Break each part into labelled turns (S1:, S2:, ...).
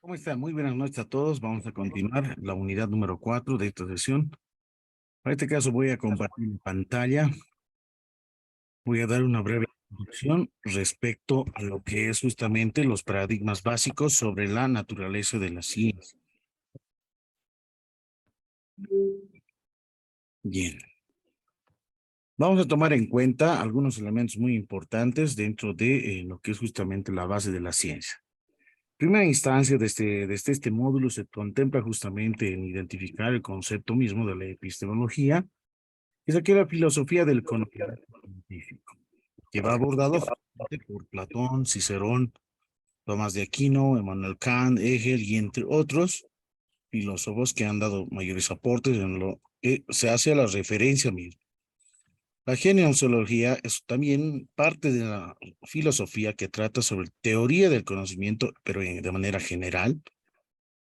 S1: ¿Cómo están? Muy buenas noches a todos. Vamos a continuar la unidad número 4 de esta sesión. Para este caso voy a compartir mi pantalla. Voy a dar una breve introducción respecto a lo que es justamente los paradigmas básicos sobre la naturaleza de la ciencia. Bien. Vamos a tomar en cuenta algunos elementos muy importantes dentro de lo que es justamente la base de la ciencia. Primera instancia desde este módulo se contempla justamente en identificar el concepto mismo de la epistemología. Es aquí la filosofía del conocimiento científico, que va abordado justamente por Platón, Cicerón, Tomás de Aquino, Emmanuel Kant, Hegel y entre otros filósofos que han dado mayores aportes en lo que se hace a la referencia misma. La genealogía es también parte de la filosofía que trata sobre teoría del conocimiento, pero de manera general,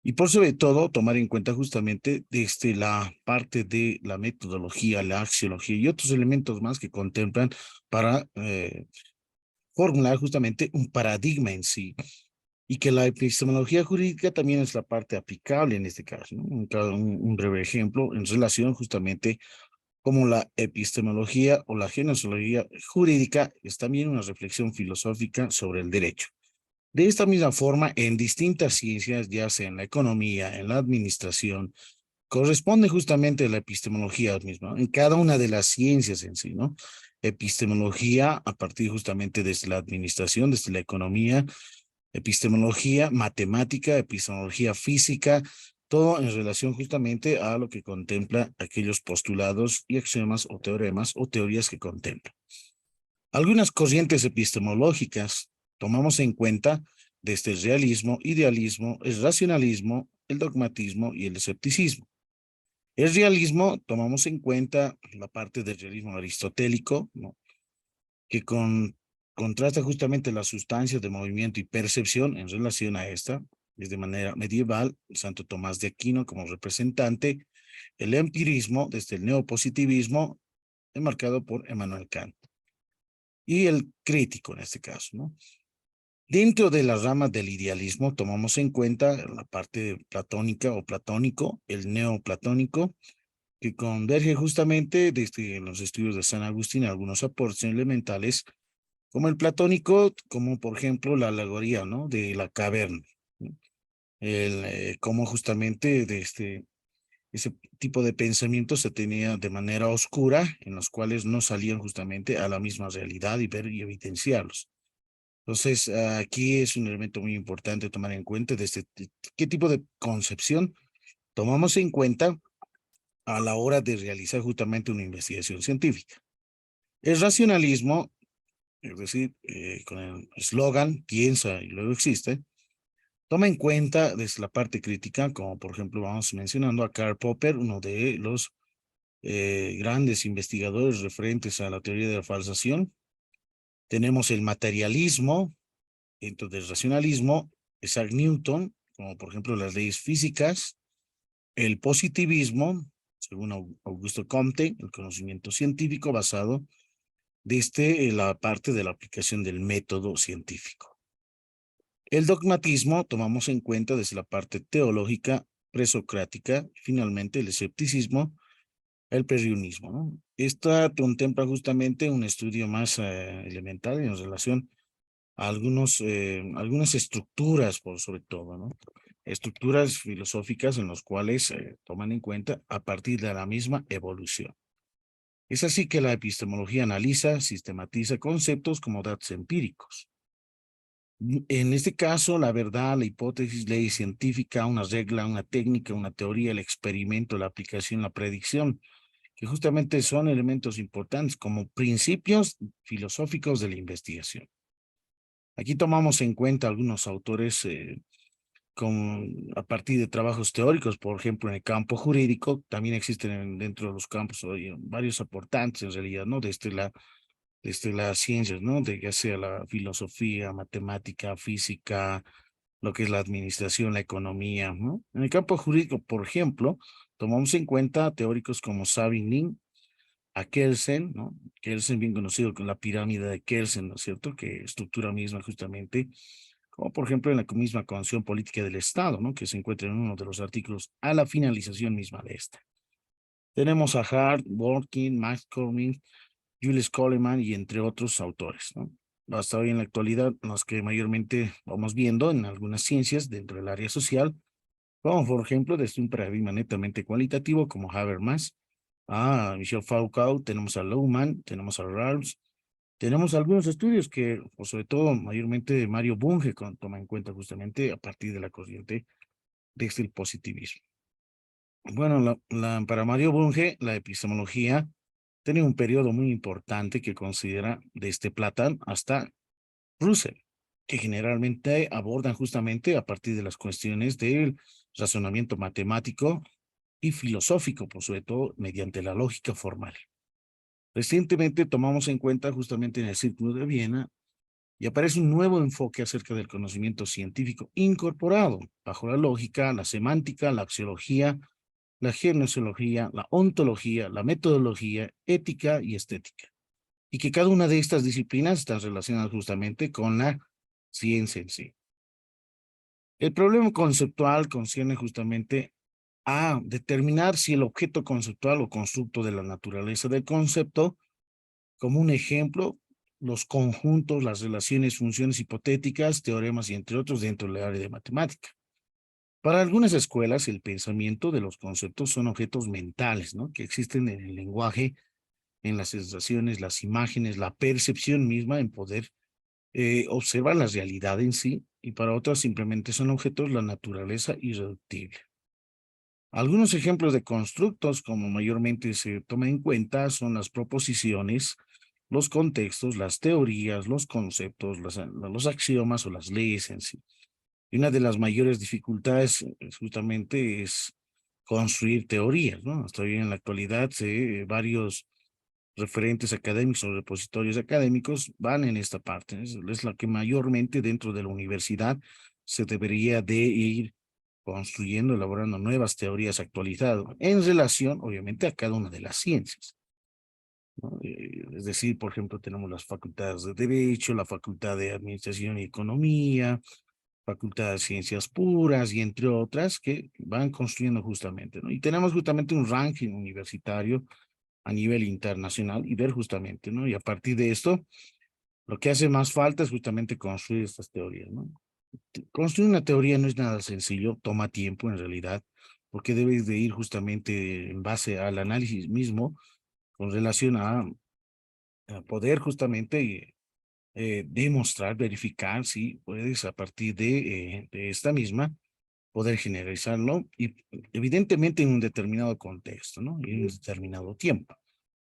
S1: y por sobre todo, tomar en cuenta justamente desde la parte de la metodología, la axiología y otros elementos más que contemplan para formular justamente un paradigma en sí. Y que la epistemología jurídica también es la parte aplicable en este caso, ¿no? Un breve ejemplo en relación justamente como la epistemología o la gnoseología jurídica es también una reflexión filosófica sobre el derecho. De esta misma forma, en distintas ciencias, ya sea en la economía, en la administración, corresponde justamente a la epistemología misma, ¿no? En cada una de las ciencias en sí, ¿no? Epistemología a partir justamente desde la administración, desde la economía, epistemología matemática, epistemología física, todo en relación justamente a lo que contempla aquellos postulados y axiomas o teoremas o teorías que contempla. Algunas corrientes epistemológicas tomamos en cuenta desde el realismo, idealismo, el racionalismo, el dogmatismo y el escepticismo. El realismo tomamos en cuenta la parte del realismo aristotélico, ¿no? Que contrasta justamente las sustancias de movimiento y percepción en relación a esta, es de manera medieval, Santo Tomás de Aquino como representante, el empirismo desde el neopositivismo, enmarcado por Emmanuel Kant, y el crítico en este caso, ¿no? Dentro de las ramas del idealismo tomamos en cuenta la parte platónica o platónico, el neoplatónico, que converge justamente desde los estudios de San Agustín algunos aportes elementales, como el platónico, como por ejemplo la alegoría, ¿no? De la caverna, ¿no? Cómo justamente ese tipo de pensamiento se tenía de manera oscura, en los cuales no salían justamente a la misma realidad y ver y evidenciarlos. Entonces, aquí es un elemento muy importante tomar en cuenta desde qué tipo de concepción tomamos en cuenta a la hora de realizar justamente una investigación científica. El racionalismo, es decir, con el eslogan piensa y luego existe, toma en cuenta desde la parte crítica, como por ejemplo vamos mencionando a Karl Popper, uno de los grandes investigadores referentes a la teoría de la falsación. Tenemos el materialismo, dentro del racionalismo, Isaac Newton, como por ejemplo las leyes físicas, el positivismo, según Augusto Comte, el conocimiento científico basado desde la parte de la aplicación del método científico. El dogmatismo tomamos en cuenta desde la parte teológica, presocrática, y finalmente el escepticismo, el periunismo, ¿no? Esta contempla justamente un estudio más elemental en relación a algunas estructuras, por sobre todo, ¿no? Estructuras filosóficas en las cuales toman en cuenta a partir de la misma evolución. Es así que la epistemología analiza, sistematiza conceptos como datos empíricos. En este caso, la verdad, la hipótesis, ley científica, una regla, una técnica, una teoría, el experimento, la aplicación, la predicción, que justamente son elementos importantes como principios filosóficos de la investigación. Aquí tomamos en cuenta algunos autores a partir de trabajos teóricos, por ejemplo, en el campo jurídico, también existen dentro de los campos varios aportantes en realidad, ¿no? Desde las ciencias, ¿no? De ya sea la filosofía, matemática, física, lo que es la administración, la economía, ¿no? En el campo jurídico, por ejemplo, tomamos en cuenta teóricos como Sabin Ling, a Kelsen, ¿no? Kelsen, bien conocido con la pirámide de Kelsen, ¿no es cierto? Que estructura misma justamente como por ejemplo en la misma Constitución Política del Estado, ¿no? Que se encuentra en uno de los artículos a la finalización misma de esta. Tenemos a Hart, Dworkin, Max Corning, Julius Coleman y entre otros autores, ¿no? Hasta hoy en la actualidad, los que mayormente vamos viendo en algunas ciencias dentro del área social, como por ejemplo desde un paradigma netamente cualitativo como Habermas, a Michel Foucault, tenemos a Luhmann, tenemos a Rawls, tenemos algunos estudios que, o sobre todo mayormente Mario Bunge, toma en cuenta justamente a partir de la corriente desde el positivismo. Bueno, para Mario Bunge, la epistemología tiene un periodo muy importante que considera desde Platón hasta Russell, que generalmente abordan justamente a partir de las cuestiones del razonamiento matemático y filosófico, por sobre todo mediante la lógica formal. Recientemente tomamos en cuenta justamente en el Círculo de Viena y aparece un nuevo enfoque acerca del conocimiento científico incorporado bajo la lógica, la semántica, la axiología, la genesiología, la ontología, la metodología, ética y estética. Y que cada una de estas disciplinas están relacionadas justamente con la ciencia en sí. El problema conceptual concierne justamente a determinar si el objeto conceptual o constructo de la naturaleza del concepto, como un ejemplo, los conjuntos, las relaciones, funciones hipotéticas, teoremas y entre otros dentro del área de matemática. Para algunas escuelas, el pensamiento de los conceptos son objetos mentales, ¿no? Que existen en el lenguaje, en las sensaciones, las imágenes, la percepción misma, en poder observar la realidad en sí, y para otras simplemente son objetos de la naturaleza irreductible. Algunos ejemplos de constructos, como mayormente se toma en cuenta, son las proposiciones, los contextos, las teorías, los conceptos, los axiomas o las leyes en sí. Y una de las mayores dificultades justamente es construir teorías, ¿no? Hasta hoy en la actualidad varios referentes académicos o repositorios académicos van en esta parte. Es la que mayormente dentro de la universidad se debería de ir construyendo, elaborando nuevas teorías actualizadas en relación, obviamente, a cada una de las ciencias, ¿no? Es decir, por ejemplo, tenemos las facultades de Derecho, la Facultad de Administración y Economía, Facultad de Ciencias Puras y entre otras que van construyendo justamente, ¿no? Y tenemos justamente un ranking universitario a nivel internacional y ver justamente, ¿no? Y a partir de esto, lo que hace más falta es justamente construir estas teorías, ¿no? Construir una teoría no es nada sencillo, toma tiempo en realidad, porque debes de ir justamente en base al análisis mismo con relación a poder justamente demostrar, verificar si puedes a partir de esta misma poder generalizarlo y evidentemente en un determinado contexto, ¿no? Y en un determinado tiempo.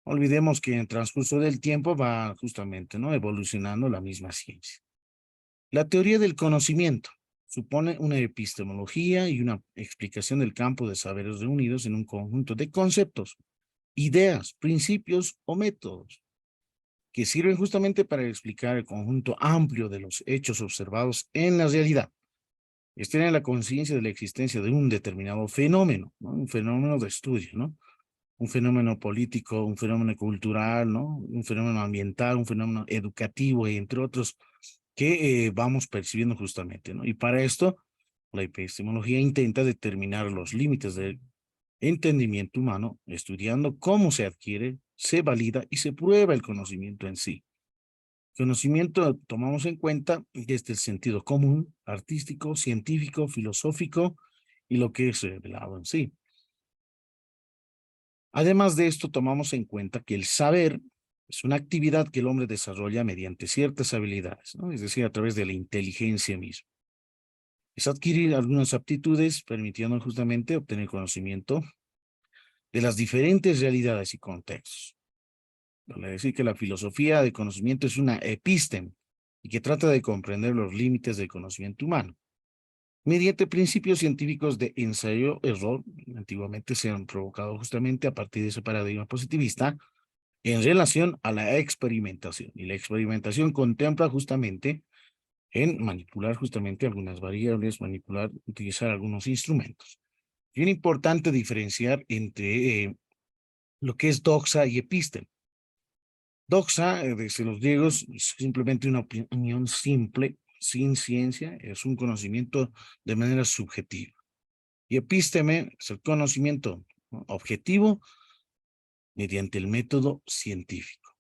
S1: No olvidemos que en el transcurso del tiempo va justamente, ¿no? Evolucionando la misma ciencia. La teoría del conocimiento supone una epistemología y una explicación del campo de saberes reunidos en un conjunto de conceptos, ideas, principios o métodos que sirven justamente para explicar el conjunto amplio de los hechos observados en la realidad. Es tener la conciencia de la existencia de un determinado fenómeno, ¿no? Un fenómeno de estudio, ¿no? Un fenómeno político, un fenómeno cultural, ¿no? Un fenómeno ambiental, un fenómeno educativo, entre otros, que vamos percibiendo justamente, ¿no? Y para esto, la epistemología intenta determinar los límites del entendimiento humano, estudiando cómo se adquiere, se valida y se prueba el conocimiento en sí. Conocimiento tomamos en cuenta desde el sentido común, artístico, científico, filosófico y lo que es revelado en sí. Además de esto, tomamos en cuenta que el saber es una actividad que el hombre desarrolla mediante ciertas habilidades, ¿no? Es decir, a través de la inteligencia misma. Es adquirir algunas aptitudes, permitiendo justamente obtener conocimiento de las diferentes realidades y contextos. Vale decir que la filosofía del conocimiento es una episteme y que trata de comprender los límites del conocimiento humano. Mediante principios científicos de ensayo-error, antiguamente se han provocado justamente a partir de ese paradigma positivista, en relación a la experimentación. Y la experimentación contempla justamente en manipular justamente algunas variables, manipular, utilizar algunos instrumentos. Y es importante diferenciar entre lo que es doxa y episteme. Doxa, desde los griegos, es simplemente una opinión simple, sin ciencia, es un conocimiento de manera subjetiva. Y epísteme es el conocimiento, ¿no?, objetivo mediante el método científico.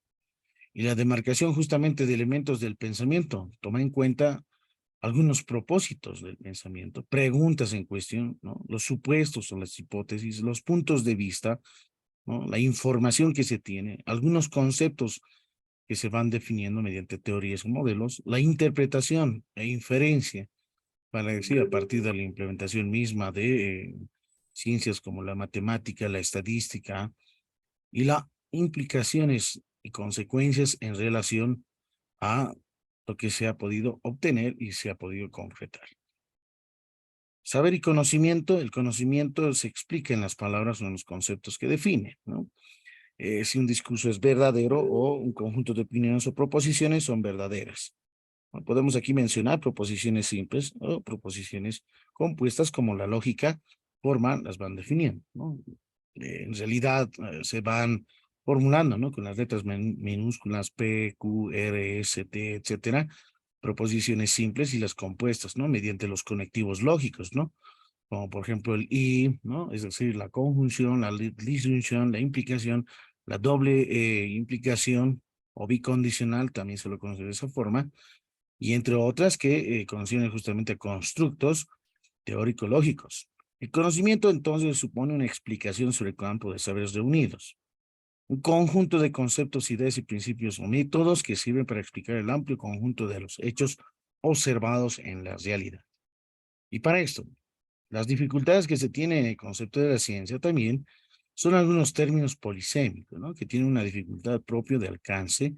S1: Y la demarcación justamente de elementos del pensamiento toma en cuenta algunos propósitos del pensamiento, preguntas en cuestión, ¿no?, los supuestos o las hipótesis, los puntos de vista, ¿no?, la información que se tiene, algunos conceptos que se van definiendo mediante teorías o modelos, la interpretación e inferencia, para decir, a partir de la implementación misma de ciencias como la matemática, la estadística, y las implicaciones y consecuencias en relación a lo que se ha podido obtener y se ha podido concretar. Saber y conocimiento, el conocimiento se explica en las palabras o en los conceptos que define, ¿no? Si un discurso es verdadero o un conjunto de opiniones o proposiciones son verdaderas. ¿No? Podemos aquí mencionar proposiciones simples o proposiciones compuestas como la lógica forma, las van definiendo, ¿no? En realidad se van formulando, ¿no?, con las letras minúsculas P, Q, R, S, T, etcétera, proposiciones simples y las compuestas, ¿no?, mediante los conectivos lógicos, ¿no? Como por ejemplo el y, ¿no? Es decir, la conjunción, la disyunción, la implicación, la doble implicación o bicondicional, también se lo conoce de esa forma, y entre otras que conocen justamente constructos teórico-lógicos. El conocimiento entonces supone una explicación sobre el campo de saberes reunidos, un conjunto de conceptos, ideas y principios o métodos que sirven para explicar el amplio conjunto de los hechos observados en la realidad. Y para esto, las dificultades que se tienen en el concepto de la ciencia también son algunos términos polisémicos, ¿no?, que tienen una dificultad propia de alcance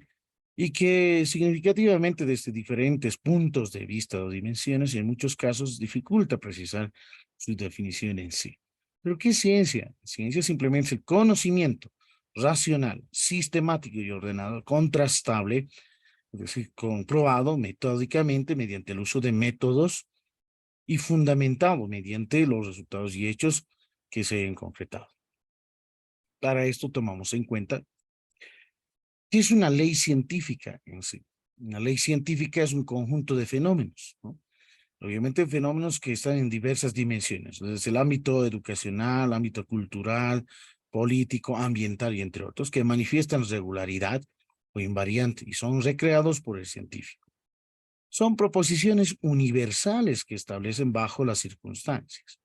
S1: y que significativamente desde diferentes puntos de vista o dimensiones, y en muchos casos dificulta precisar su definición en sí. ¿Pero qué es ciencia? Ciencia simplemente es el conocimiento racional, sistemático y ordenado, contrastable, es decir, comprobado metódicamente mediante el uso de métodos y fundamentado mediante los resultados y hechos que se han concretado. Para esto tomamos en cuenta que es una ley científica en sí. Una ley científica es un conjunto de fenómenos, ¿no? Obviamente fenómenos que están en diversas dimensiones, desde el ámbito educacional, ámbito cultural, político, ambiental y entre otros, que manifiestan regularidad o invariante y son recreados por el científico. Son proposiciones universales que establecen bajo las circunstancias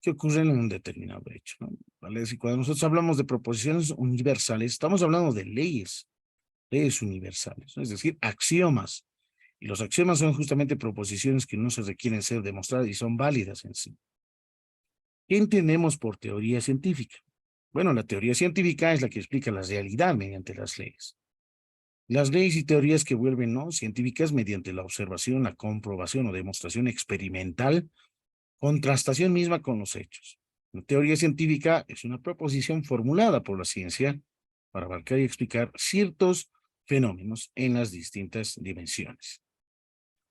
S1: que ocurren en un determinado hecho, ¿no? ¿Vale? Si cuando nosotros hablamos de proposiciones universales, estamos hablando de leyes universales, ¿no?, es decir, axiomas. Y los axiomas son justamente proposiciones que no se requieren ser demostradas y son válidas en sí. ¿Qué entendemos por teoría científica? Bueno, la teoría científica es la que explica la realidad mediante las leyes. Las leyes y teorías que vuelven, ¿no?, científicas mediante la observación, la comprobación o demostración experimental, contrastación misma con los hechos. La teoría científica es una proposición formulada por la ciencia para abarcar y explicar ciertos fenómenos en las distintas dimensiones.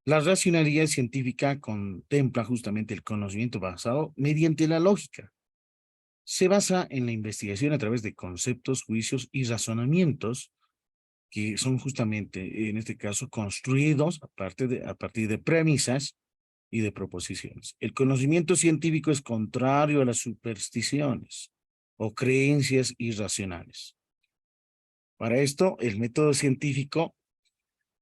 S1: La racionalidad científica contempla justamente el conocimiento basado mediante la lógica. Se basa en la investigación a través de conceptos, juicios y razonamientos que son justamente, en este caso, construidos a partir de premisas y de proposiciones. El conocimiento científico es contrario a las supersticiones o creencias irracionales. Para esto, el método científico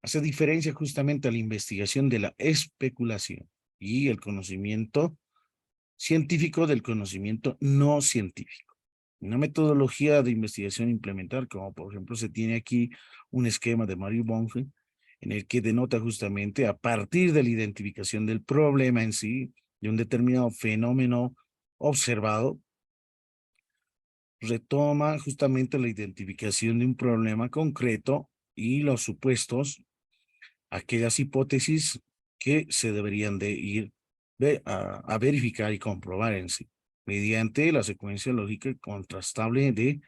S1: hace diferencia justamente a la investigación de la especulación y el conocimiento científico del conocimiento no científico. Una metodología de investigación implementar, como por ejemplo se tiene aquí un esquema de Mario Bunge, en el que denota justamente a partir de la identificación del problema en sí, de un determinado fenómeno observado, retoma justamente la identificación de un problema concreto y los supuestos, aquellas hipótesis que se deberían de ir a verificar y comprobar en sí, mediante la secuencia lógica contrastable de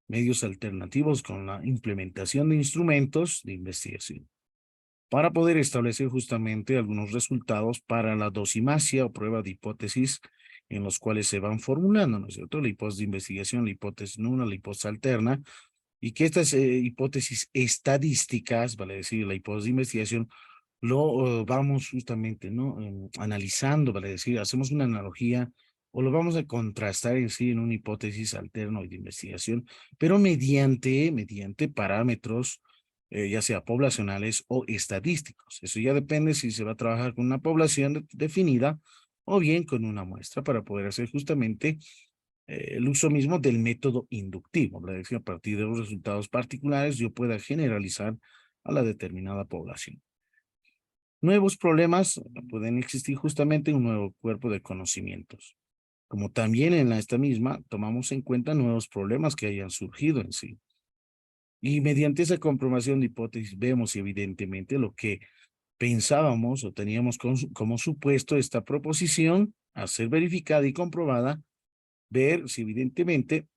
S1: medios alternativos con la implementación de instrumentos de investigación, para poder establecer justamente algunos resultados para la dosimasia o prueba de hipótesis en los cuales se van formulando, ¿no es cierto? La hipótesis de investigación, la hipótesis nula, la hipótesis alterna, y que estas hipótesis estadísticas, vale decir, la hipótesis de investigación, lo vamos justamente, ¿no? Analizando, para decir, hacemos una analogía o lo vamos a contrastar en sí en una hipótesis alterna de investigación, pero mediante parámetros, ya sea poblacionales o estadísticos. Eso ya depende si se va a trabajar con una población definida o bien con una muestra para poder hacer justamente el uso mismo del método inductivo, es decir, a partir de los resultados particulares yo pueda generalizar a la determinada población. Nuevos problemas pueden existir justamente en un nuevo cuerpo de conocimientos, como también en esta misma tomamos en cuenta nuevos problemas que hayan surgido en sí. Y mediante esa comprobación de hipótesis vemos si evidentemente lo que pensábamos o teníamos como supuesto esta proposición a ser verificada y comprobada, ver si evidentemente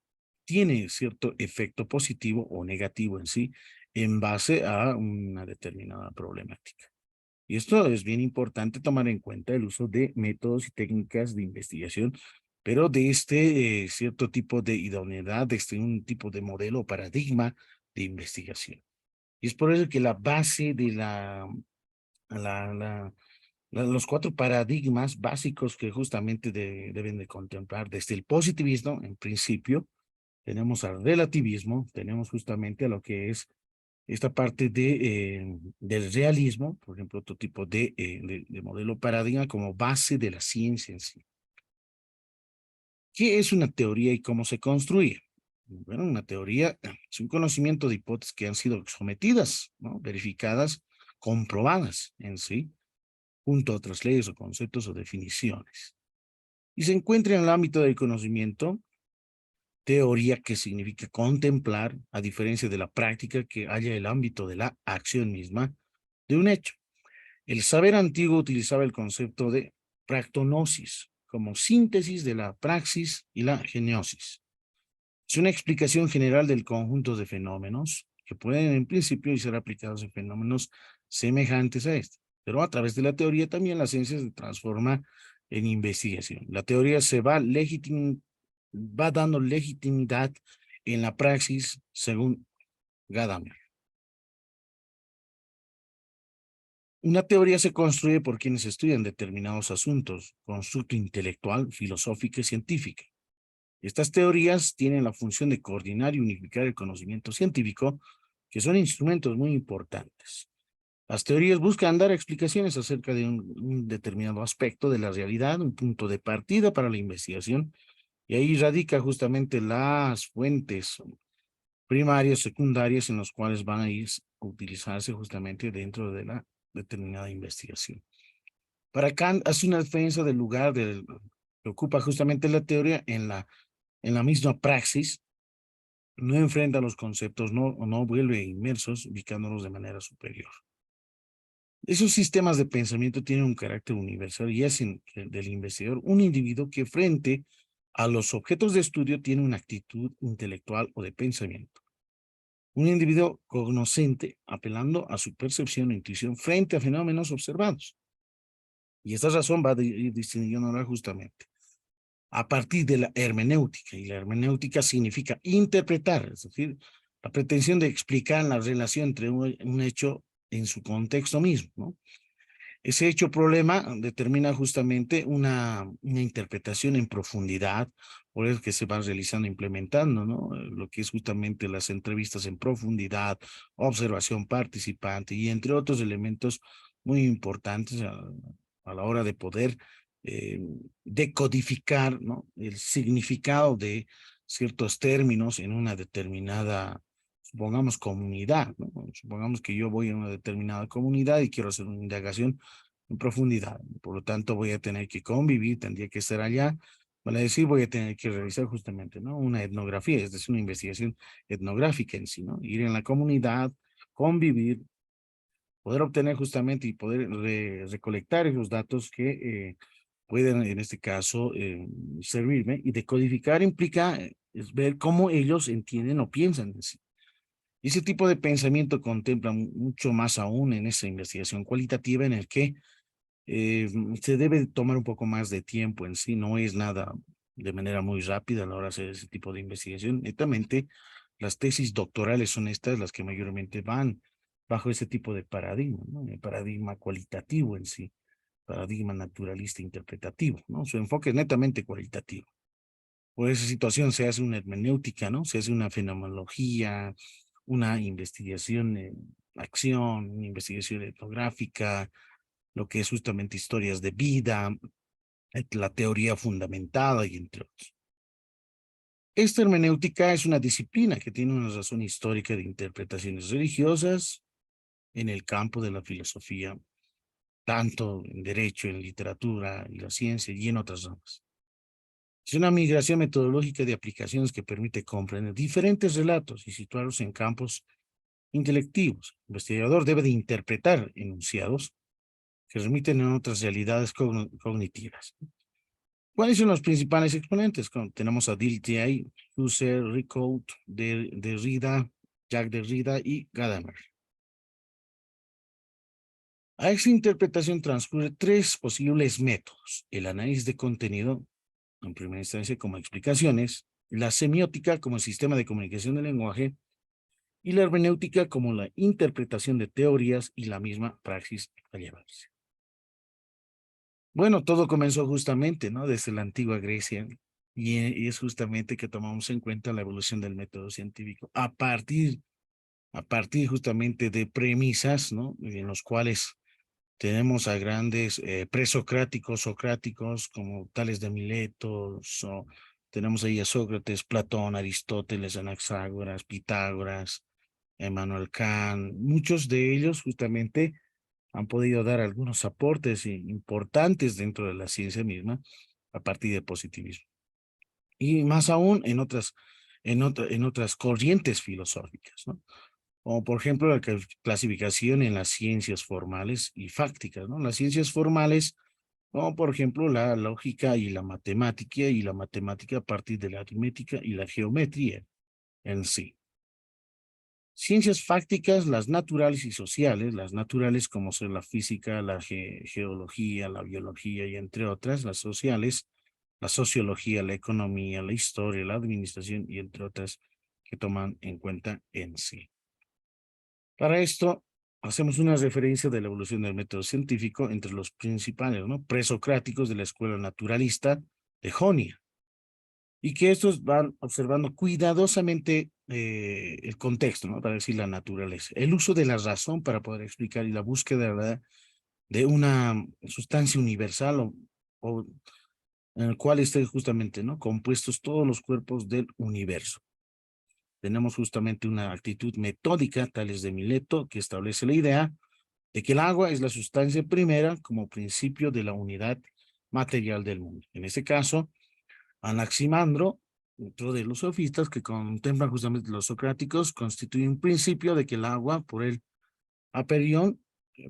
S1: tiene cierto efecto positivo o negativo en sí en base a una determinada problemática. Y esto es bien importante tomar en cuenta el uso de métodos y técnicas de investigación, pero de este cierto tipo de idoneidad, de este un tipo de modelo o paradigma de investigación. Y es por eso que la base de la, la, los cuatro paradigmas básicos que justamente deben de contemplar desde el positivismo, en principio, tenemos al relativismo, tenemos justamente a lo que es esta parte del realismo, por ejemplo, otro tipo de modelo paradigma como base de la ciencia en sí. ¿Qué es una teoría y cómo se construye? Bueno, una teoría es un conocimiento de hipótesis que han sido sometidas, ¿no? Verificadas, comprobadas en sí, junto a otras leyes o conceptos o definiciones. Y se encuentra en el ámbito del conocimiento, teoría que significa contemplar, a diferencia de la práctica que haya el ámbito de la acción misma de un hecho. El saber antiguo utilizaba el concepto de practonosis como síntesis de la praxis y la geniosis. Es una explicación general del conjunto de fenómenos que pueden en principio ser aplicados en fenómenos semejantes a este, pero a través de la teoría también la ciencia se transforma en investigación. La teoría se va dando legitimidad en la praxis según Gadamer. Una teoría se construye por quienes estudian determinados asuntos, constructo intelectual, filosófica y científica. Estas teorías tienen la función de coordinar y unificar el conocimiento científico, que son instrumentos muy importantes. Las teorías buscan dar explicaciones acerca de un determinado aspecto de la realidad, un punto de partida para la investigación, y ahí radica justamente las fuentes primarias, secundarias, en las cuales van a ir a utilizarse justamente dentro de la determinada investigación. Para Kant hace una defensa del lugar que ocupa justamente la teoría en la misma praxis, no enfrenta los conceptos, no vuelve inmersos, ubicándolos de manera superior. Esos sistemas de pensamiento tienen un carácter universal y hacen del investigador un individuo que frente a los objetos de estudio tiene una actitud intelectual o de pensamiento. Un individuo cognoscente apelando a su percepción e intuición frente a fenómenos observados. Y esta razón va a ir distinguiéndola justamente a partir de la hermenéutica. Y la hermenéutica significa interpretar, es decir, la pretensión de explicar la relación entre un hecho en su contexto mismo, ¿no? Ese hecho problema determina justamente una interpretación en profundidad, por eso que se van realizando, implementando, ¿no? Lo que es justamente las entrevistas en profundidad, observación participante y entre otros elementos muy importantes a la hora de poder eh, decodificar, ¿no? El significado de ciertos términos en una determinada, supongamos, comunidad, ¿no? Supongamos que yo voy a una determinada comunidad y quiero hacer una indagación en profundidad. Por lo tanto, voy a tener que convivir, tendría que estar allá. Vale decir, voy a tener que realizar justamente, ¿no? Una etnografía, es decir, una investigación etnográfica en sí, ¿no? Ir en la comunidad, convivir, poder obtener justamente y poder recolectar esos datos que pueden, en este caso, servirme. Y decodificar implica es ver cómo ellos entienden o piensan en sí. Y ese tipo de pensamiento contempla mucho más aún en esa investigación cualitativa en el que se debe tomar un poco más de tiempo en sí, no es nada de manera muy rápida a la hora de hacer ese tipo de investigación. Netamente, las tesis doctorales son estas las que mayormente van bajo ese tipo de paradigma, ¿no? El paradigma cualitativo en sí, paradigma naturalista interpretativo, ¿no? Su enfoque es netamente cualitativo. Por esa situación se hace una hermenéutica, ¿no? Se hace una fenomenología, una investigación en acción, una investigación etnográfica, lo que es justamente historias de vida, la teoría fundamentada y entre otros. Esta hermenéutica es una disciplina que tiene una razón histórica de interpretaciones religiosas en el campo de la filosofía, tanto en derecho, en literatura y la ciencia y en otras ramas. Es una migración metodológica de aplicaciones que permite comprender diferentes relatos y situarlos en campos intelectivos. El investigador debe de interpretar enunciados que remiten en otras realidades cognitivas. ¿Cuáles son los principales exponentes? Tenemos a Dilthey, Husserl, Ricoeur, Derrida, Jacques Derrida y Gadamer. A esta interpretación transcurre tres posibles métodos: el análisis de contenido, en primera instancia como explicaciones, la semiótica como sistema de comunicación del lenguaje y la hermenéutica como la interpretación de teorías y la misma praxis a llevarse. Bueno, todo comenzó justamente, ¿no? Desde la antigua Grecia y es justamente que tomamos en cuenta la evolución del método científico a partir justamente de premisas, ¿no? En los cuales tenemos a grandes presocráticos, socráticos, como Tales de Mileto, tenemos ahí a Sócrates, Platón, Aristóteles, Anaxágoras, Pitágoras, Emmanuel Kant. Muchos de ellos justamente han podido dar algunos aportes importantes dentro de la ciencia misma a partir del positivismo. Y más aún en otras corrientes filosóficas, ¿no? Como por ejemplo la clasificación en las ciencias formales y fácticas, ¿no? Las ciencias formales, como por ejemplo la lógica y la matemática a partir de la aritmética y la geometría en sí. Ciencias fácticas, las naturales y sociales, las naturales como son la física, la geología, la biología y entre otras, las sociales, la sociología, la economía, la historia, la administración y entre otras que toman en cuenta en sí. Para esto, hacemos una referencia de la evolución del método científico entre los principales, ¿no? Presocráticos de la escuela naturalista de Jonia, y que estos van observando cuidadosamente el contexto, ¿no? Para decir la naturaleza, el uso de la razón para poder explicar y la búsqueda de una sustancia universal o en el cual estén justamente, ¿no? Compuestos todos los cuerpos del universo. Tenemos justamente una actitud metódica, Tales de Mileto, que establece la idea de que el agua es la sustancia primera como principio de la unidad material del mundo. En este caso, Anaximandro, otro de los sofistas que contemplan justamente los socráticos, constituye un principio de que el agua, por el aperión,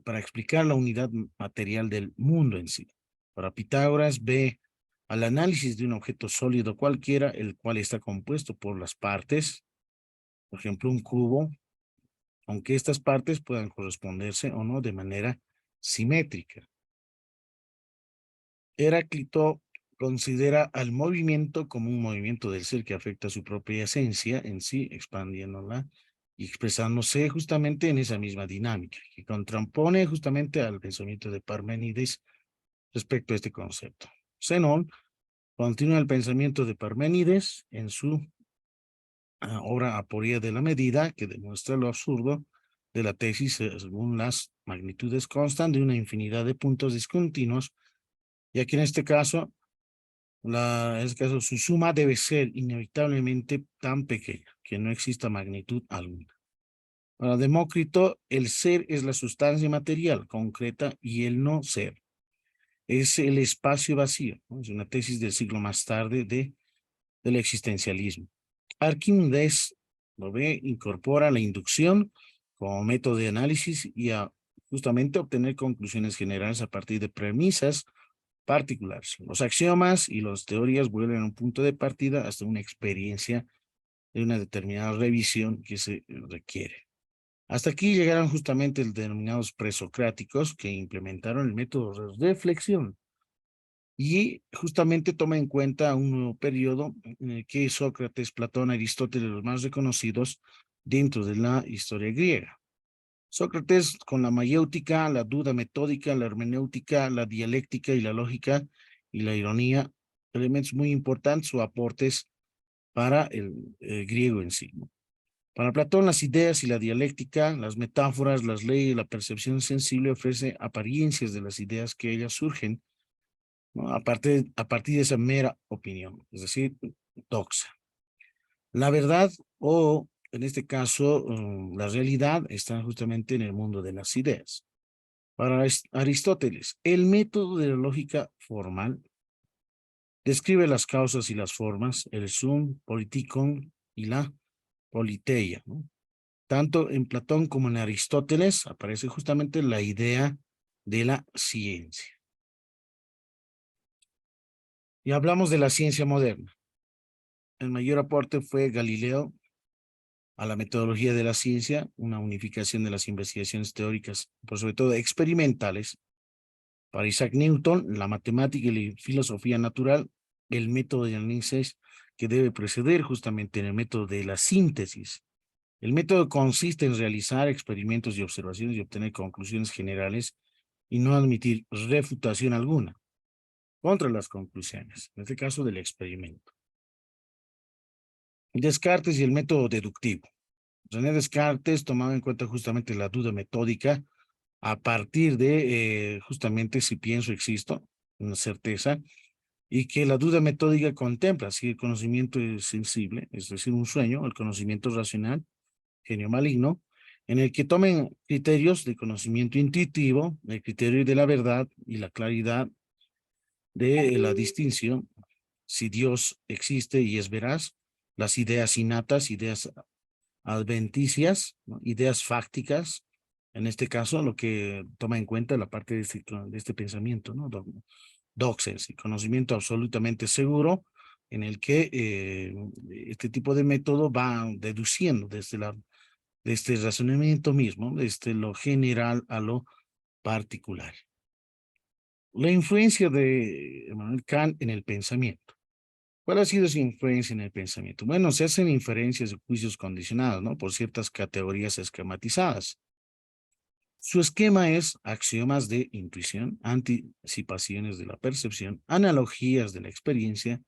S1: para explicar la unidad material del mundo en sí. Para Pitágoras, ve al análisis de un objeto sólido cualquiera, el cual está compuesto por las partes, por ejemplo, un cubo, aunque estas partes puedan corresponderse o no de manera simétrica. Heráclito considera al movimiento como un movimiento del ser que afecta a su propia esencia en sí, expandiéndola y expresándose justamente en esa misma dinámica, que contrapone justamente al pensamiento de Parménides respecto a este concepto. Zenón continúa el pensamiento de Parménides en su obra Aporía de la medida, que demuestra lo absurdo de la tesis según las magnitudes constan de una infinidad de puntos discontinuos, ya que en este caso su suma debe ser inevitablemente tan pequeña que no exista magnitud alguna. Para Demócrito, el ser es la sustancia material concreta y el no ser es el espacio vacío, ¿no? Es una tesis del siglo más tarde del existencialismo. Arquímedes lo ve, incorpora la inducción como método de análisis y a justamente obtener conclusiones generales a partir de premisas particulares. Los axiomas y las teorías vuelven a un punto de partida hasta una experiencia de una determinada revisión que se requiere. Hasta aquí llegaron justamente los denominados presocráticos que implementaron el método de reflexión y justamente toma en cuenta un nuevo periodo en el que Sócrates, Platón, Aristóteles, los más reconocidos dentro de la historia griega. Sócrates con la mayéutica, la duda metódica, la hermenéutica, la dialéctica y la lógica y la ironía, elementos muy importantes o aportes para el griego en sí, ¿no? Para Platón, las ideas y la dialéctica, las metáforas, las leyes, la percepción sensible ofrece apariencias de las ideas que ellas surgen, ¿no? A partir de esa mera opinión, es decir, doxa. La verdad o, en este caso, la realidad está justamente en el mundo de las ideas. Para Aristóteles, el método de la lógica formal describe las causas y las formas, el sum, politikon y la politeia, ¿no? Tanto en Platón como en Aristóteles aparece justamente la idea de la ciencia. Y hablamos de la ciencia moderna. El mayor aporte fue Galileo a la metodología de la ciencia, una unificación de las investigaciones teóricas, por sobre todo experimentales. Para Isaac Newton, la matemática y la filosofía natural, el método de análisis que debe preceder justamente en el método de la síntesis. El método consiste en realizar experimentos y observaciones y obtener conclusiones generales y no admitir refutación alguna contra las conclusiones, en este caso del experimento. Descartes y el método deductivo. René Descartes tomaba en cuenta justamente la duda metódica a partir de justamente si pienso existo, una certeza, y que la duda metódica contempla si el conocimiento es sensible, es decir, un sueño, el conocimiento racional, genio maligno, en el que tomen criterios de conocimiento intuitivo, el criterio de la verdad y la claridad de la distinción, si Dios existe y es veraz, las ideas innatas, ideas adventicias, ¿no? Ideas fácticas, en este caso lo que toma en cuenta la parte de este pensamiento, ¿no? Doxes, y conocimiento absolutamente seguro, en el que este tipo de método va deduciendo de este razonamiento mismo, desde lo general a lo particular. La influencia de Immanuel Kant en el pensamiento. ¿Cuál ha sido su influencia en el pensamiento? Bueno, se hacen inferencias de juicios condicionados, ¿no? Por ciertas categorías esquematizadas. Su esquema es axiomas de intuición, anticipaciones de la percepción, analogías de la experiencia,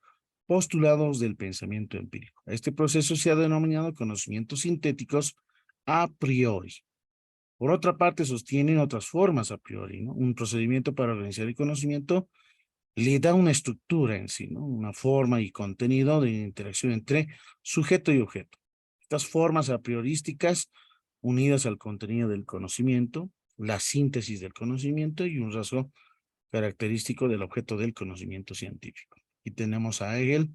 S1: postulados del pensamiento empírico. Este proceso se ha denominado conocimientos sintéticos a priori. Por otra parte, sostienen otras formas a priori, ¿no? Un procedimiento para organizar el conocimiento le da una estructura en sí, ¿no? Una forma y contenido de interacción entre sujeto y objeto. Estas formas a priorísticas unidas al contenido del conocimiento, la síntesis del conocimiento y un rasgo característico del objeto del conocimiento científico. Y tenemos a Hegel,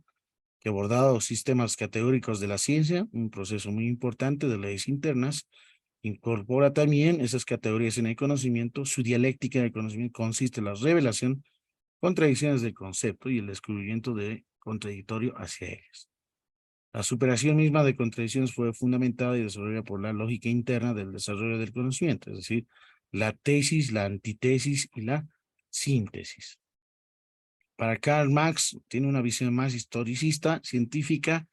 S1: que ha abordado sistemas categóricos de la ciencia, un proceso muy importante de leyes internas. Incorpora también esas categorías en el conocimiento. Su dialéctica del conocimiento consiste en la revelación, contradicciones del concepto y el descubrimiento de contradictorio hacia ellas. La superación misma de contradicciones fue fundamentada y desarrollada por la lógica interna del desarrollo del conocimiento, es decir, la tesis, la antítesis y la síntesis. Para Karl Marx tiene una visión más historicista, científica,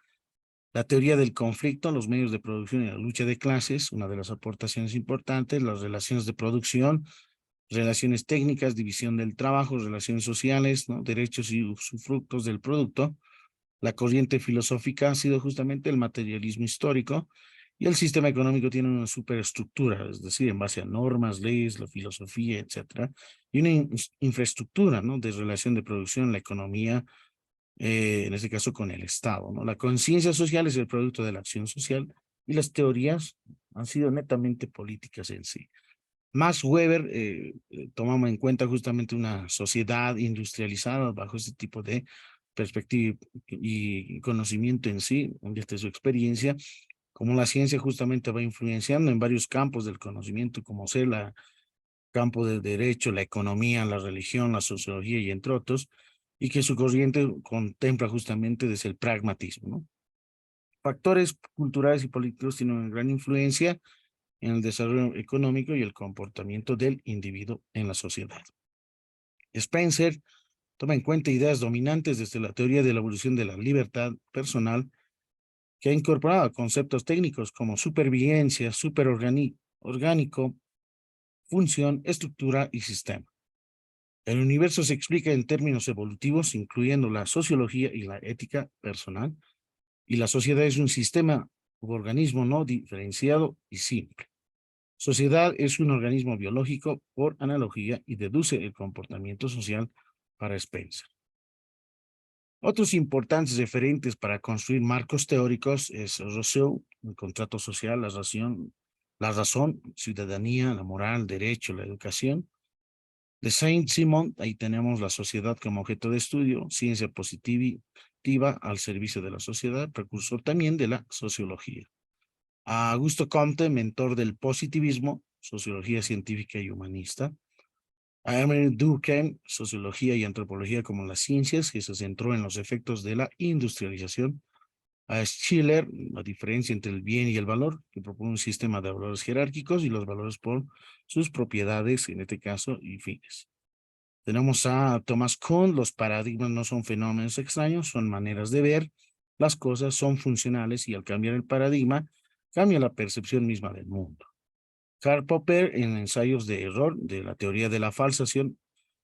S1: la teoría del conflicto, los medios de producción y la lucha de clases, una de las aportaciones importantes, las relaciones de producción, relaciones técnicas, división del trabajo, relaciones sociales, ¿no? Derechos y usufructos del producto. La corriente filosófica ha sido justamente el materialismo histórico y el sistema económico tiene una superestructura, es decir, en base a normas, leyes, la filosofía, etcétera, y una infraestructura, ¿no? De relación de producción, la economía, en este caso con el Estado, ¿no? La conciencia social es el producto de la acción social y las teorías han sido netamente políticas en sí. Max Weber tomamos en cuenta justamente una sociedad industrializada bajo este tipo de perspectiva y conocimiento en sí, desde su experiencia, como la ciencia justamente va influenciando en varios campos del conocimiento, como ser el campo del derecho, la economía, la religión, la sociología y entre otros, y que su corriente contempla justamente desde el pragmatismo, ¿no? Factores culturales y políticos tienen una gran influencia en el desarrollo económico y el comportamiento del individuo en la sociedad. Spencer toma en cuenta ideas dominantes desde la teoría de la evolución de la libertad personal, que ha incorporado conceptos técnicos como supervivencia, orgánico, función, estructura y sistema. El universo se explica en términos evolutivos, incluyendo la sociología y la ética personal, y la sociedad es un sistema u organismo no diferenciado y simple. Sociedad es un organismo biológico por analogía y deduce el comportamiento social para Spencer. Otros importantes referentes para construir marcos teóricos es Rousseau, el contrato social, la razón, ciudadanía, la moral, derecho, la educación. De Saint-Simon, ahí tenemos la sociedad como objeto de estudio, ciencia positiva al servicio de la sociedad, precursor también de la sociología. A Augusto Comte, mentor del positivismo, sociología científica y humanista. A Emile Durkheim, sociología y antropología como las ciencias, que se centró en los efectos de la industrialización. A Schiller, la diferencia entre el bien y el valor, que propone un sistema de valores jerárquicos y los valores por sus propiedades, en este caso, y fines. Tenemos a Thomas Kuhn, los paradigmas no son fenómenos extraños, son maneras de ver, las cosas son funcionales y al cambiar el paradigma, cambia la percepción misma del mundo. Karl Popper, en ensayos de error, de la teoría de la falsación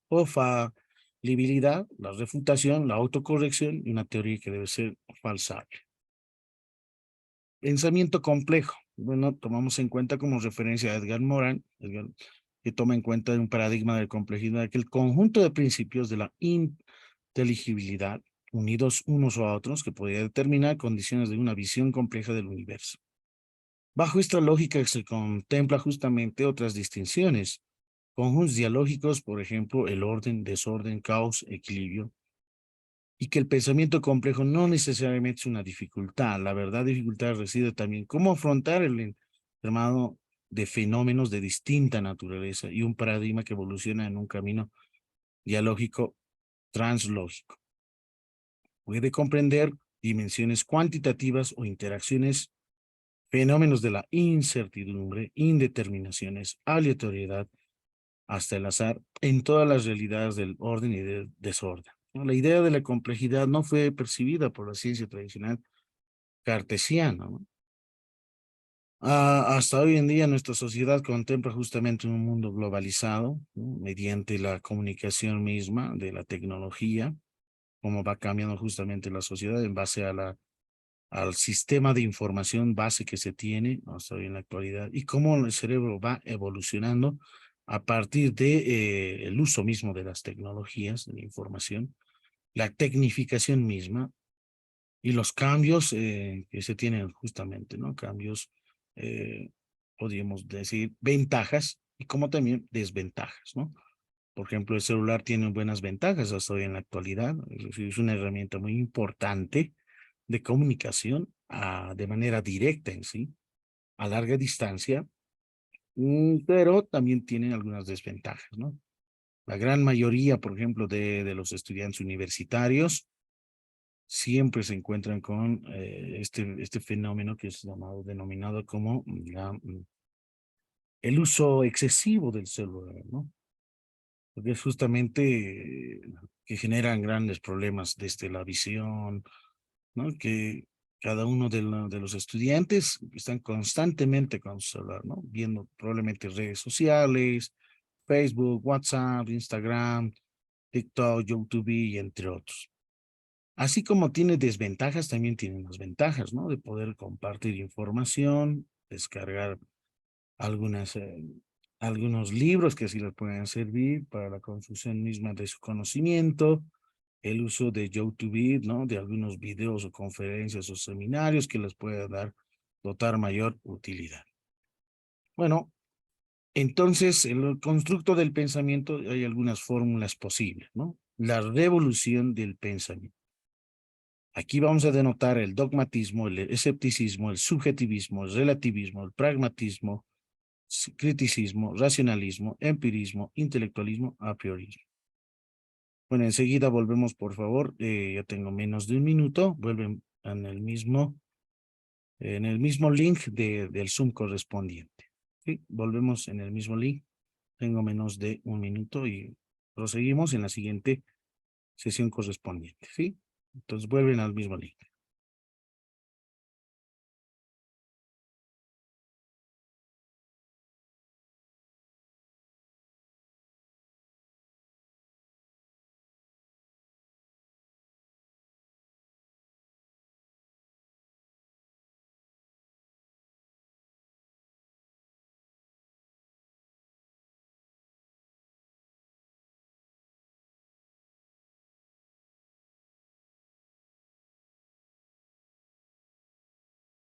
S1: o falibilidad, la refutación, la autocorrección y una teoría que debe ser falsable. Pensamiento complejo. Bueno, tomamos en cuenta como referencia a Edgar Morin, que toma en cuenta un paradigma de complejidad, que el conjunto de principios de la inteligibilidad, unidos unos a otros, que podría determinar condiciones de una visión compleja del universo. Bajo esta lógica se contempla justamente otras distinciones, conjuntos dialógicos, por ejemplo, el orden, desorden, caos, equilibrio, y que el pensamiento complejo no necesariamente es una dificultad. La verdad dificultad reside también en cómo afrontar el llamado de fenómenos de distinta naturaleza y un paradigma que evoluciona en un camino dialógico translógico. Puede comprender dimensiones cuantitativas o interacciones, fenómenos de la incertidumbre, indeterminaciones, aleatoriedad, hasta el azar, en todas las realidades del orden y del desorden. La idea de la complejidad no fue percibida por la ciencia tradicional cartesiana, ¿no? Hasta hoy en día nuestra sociedad contempla justamente un mundo globalizado, ¿no? Mediante la comunicación misma de la tecnología, cómo va cambiando justamente la sociedad en base a al sistema de información base que se tiene hasta hoy en la actualidad y cómo el cerebro va evolucionando a partir de el uso mismo de las tecnologías, de la información, la tecnificación misma y los cambios que se tienen justamente, ¿no? Cambios, podríamos decir, ventajas y como también desventajas, ¿no? Por ejemplo, el celular tiene buenas ventajas hasta hoy en la actualidad, es decir, es una herramienta muy importante de comunicación de manera directa en sí, a larga distancia, pero también tienen algunas desventajas, ¿no? La gran mayoría, por ejemplo, de los estudiantes universitarios siempre se encuentran con este fenómeno que es denominado como el uso excesivo del celular, ¿no? Porque es justamente que generan grandes problemas desde la visión, ¿no? Que cada uno de los estudiantes están constantemente con su celular, ¿no? Viendo probablemente redes sociales, Facebook, WhatsApp, Instagram, TikTok, YouTube y entre otros. Así como tiene desventajas, también tiene las ventajas, ¿no? De poder compartir información, descargar algunas, algunos libros que sí les pueden servir para la construcción misma de su conocimiento, el uso de YouTube, ¿no? De algunos videos o conferencias o seminarios que les pueda dotar mayor utilidad. Bueno, entonces, en el constructo del pensamiento hay algunas fórmulas posibles, ¿no? La revolución del pensamiento. Aquí vamos a denotar el dogmatismo, el escepticismo, el subjetivismo, el relativismo, el pragmatismo, criticismo, racionalismo, empirismo, intelectualismo, a priorismo. Bueno, enseguida volvemos, por favor. Ya tengo menos de un minuto. Vuelven en el mismo link del Zoom correspondiente. ¿Sí? Volvemos en el mismo link. Tengo menos de un minuto y proseguimos en la siguiente sesión correspondiente. ¿Sí? Entonces vuelven al mismo link.